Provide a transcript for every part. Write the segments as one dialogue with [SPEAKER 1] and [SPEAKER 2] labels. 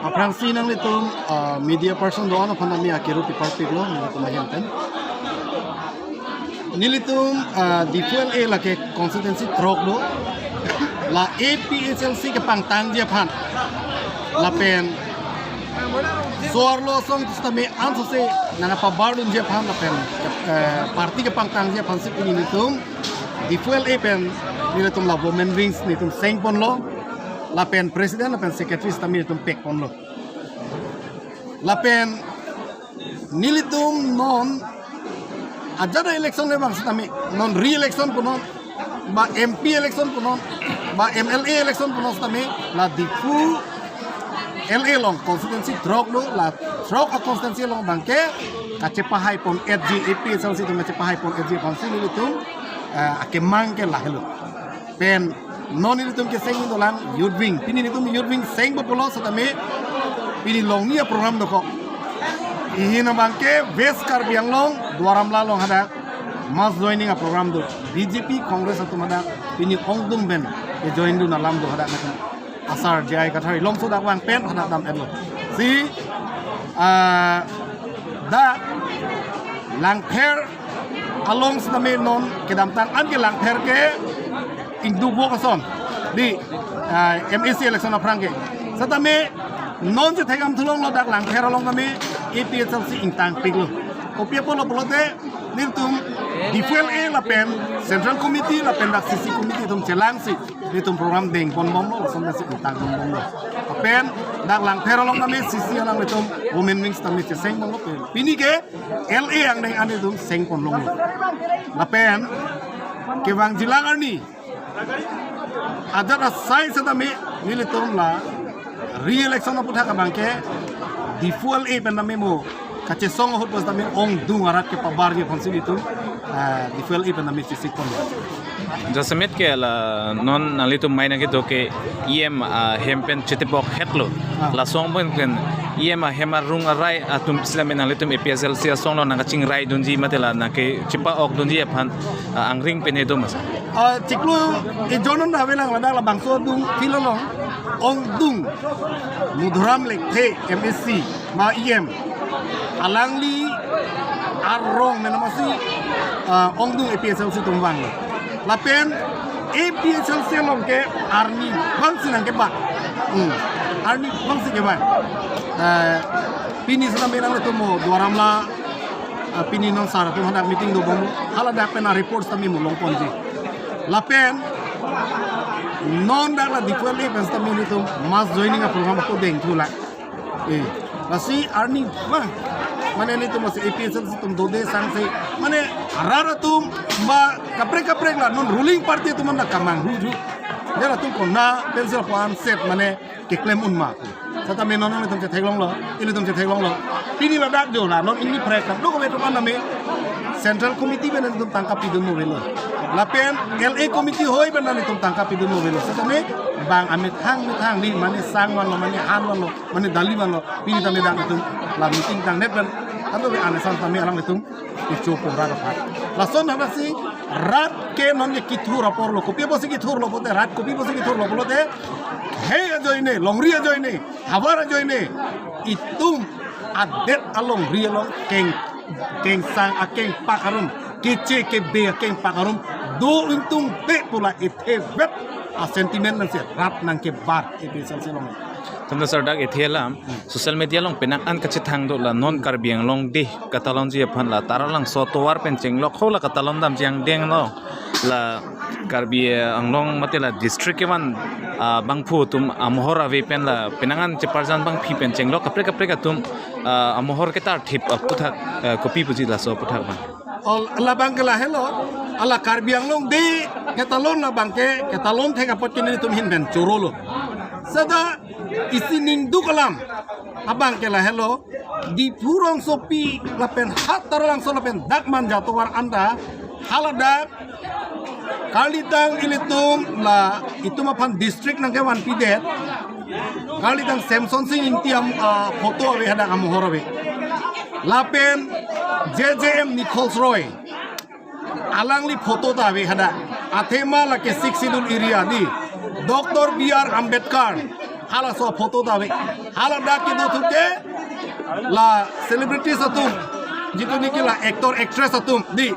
[SPEAKER 1] Aprang sinang litum media person doon apa namanya akiru pipartik lo nilitum mahenten. Nilitum di fuel la ke konsistensi trok lo la APHLC ke pangtang dia pan la pen suar lo song tustame anso se nana pabardun dia pan la pen parti ke pangtang dia pan sip ini nilitum di fuel pen nilitum la women wings nilitum seng pon lo la pen presiden la pen secretary stami nilitum pek pon lo la pen nilitum non ajada election le bang stami non re-election punon ba MP election punon ba MLA election punon stami la difu LA long constituency drog lo la drog a constituency long bangke kacepahai pon FG AP selsi tu kacepahai pon FG konsil itu ake mangke lah lo pen non itu ke seng dolang yudwing pini itu yudwing seng populo stami pini long ni program doko ihina bangke bes kar biang long dwaram la long hada mas joining a program do BJP Congress atau mada pini ongdum ben ke join du na lam do hada nakan asar jai kathari long so dak wang pen hada dam elo si da lang pher along stame non ke dam tang an ke lang pher ke ingdu bo kason di MSC election of franke satame non se thegam thulong lo dak lang pher along kami APHLC intang piglo kopia polo polote niltum di fuel la pen central committee la pen dak CC committee tum celang si nitum program deng pon bom lo som nasi intang bom lo pen dak lang pher along kami CC alang nitum women wings tam ni seng bom lo pini ke LA yang deng ane tum seng pon long la pen ke wang jilang arni ada sai sadame nilitum la re-election aputha ka bangke di fuel pen name mo kace song hot pas name ong dung arat ke pabar ye konsil itu di fuel pen name sisi kon
[SPEAKER 2] Jasamet ke la non nalitum maina ke doke iem hempen chetipok hetlo la song pun kan iem hemar rung arai atum islamen nalitum APHLC song lo nangaching rai dunji matela na ke chipa ok dunji aphan angring penedo mas
[SPEAKER 1] ciklu e jonon na velang la la bangso dung kilolong ong dung mudhuram lekhe MSC ma iem alangli arrong menamasi ong dung APHLC tumwang lapen APHLC long ke army bang sinang ke ba army bang sing ke ba pini sana menang itu mo dwaram la pini non sara tu hendak meeting do bom hala dak pena reports tami mo long ponji lapen non dak la dikuali pens tami itu mas joining a program ko deng thula masih army bang mana ini tu masih APHLC tum dode sang se mana arara tum ba kapre la non ruling party tu mana kamang huju jara tum kona pencil pan set mana ke claim unma sata menon non tum theglong lo ini tum theglong lo pini la dak jo la non ini prek do ko beto pan name central committee ben tum tangkap idun no velo la pen LA committee hoy ben nan tum tangkap idun no velo sata me bang amit hang ni mana sang wan lo mana han wan lo mana dali wan lo pini tame dak tum la meeting tang net ben atau be anasan tami alang itu icu pura dapat lason apa sih rat ke non ye kitur rapor lo kopi bosi kitur lo pote rat kopi bosi kitur lo pote hey ajo ini longri ajo ini habar ajo ini itu adet along ria long keng sang akeng pakarum kece ke be akeng pakarum do untung be pula ite bet a sentiment nang se rat nang ke bar ite selsi long
[SPEAKER 2] Tanda sardak ethela social media long penakan kacithang do la non karbiang long de katalon ji aphan la taralang sotowar penceng lo khola katalon dam jang deng lo la karbi anglong matela district ewan bangphu tum amohor ave pen la penangan cheparjan bang phi penceng lo kapre ka tum amohor ke tar thip puthak kopi puji la so puthak bang
[SPEAKER 1] ala bangkela hello ala karbiang long de ketalon la bangke ketalon thega potkin tum hin ben chorolo sada isining dukalam abang kela hello di purong sopi lapen hatar langsung lapen dakman jatuhar anda haladak kalitang ilitum la itu mapan distrik nang kewan pidet kalitang Samson sing intiam foto ave hada amohorobe lapen JJM Nichols Roy alangli foto ta ave hada athema la ke 6 Sidul area di Dr. B.R. Ambedkar hala so photo dawe hala dak ki do thuke la celebrity satum jitu niki la actor actress satum di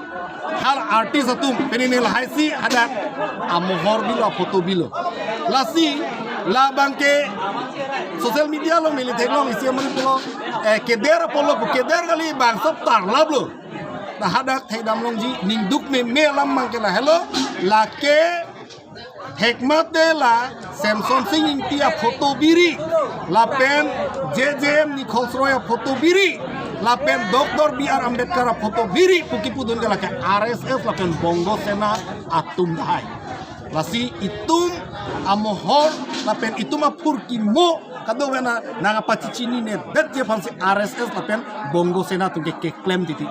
[SPEAKER 1] hal artis satum penini la haisi ada amohor bilo photo bilo la si la bangke social media lo mili teklo isi amani polo keder polo keder kali bang sab tar lablo da hadak thai dam longji ningduk me lam mang ke la hello la ke hikmat de la Samson Singh Intia photo biri la pen JJM Nikolsroya photo biri la pen Dr. B.R. Ambedkar photo biri puki pudun la ke RSS la pen Bongo Sena atum dahai la si itum amohor la pen itum apurki mo kado wena naga pacicini ne bet je pansi RSS la pen Bongo Sena tu ke claim titi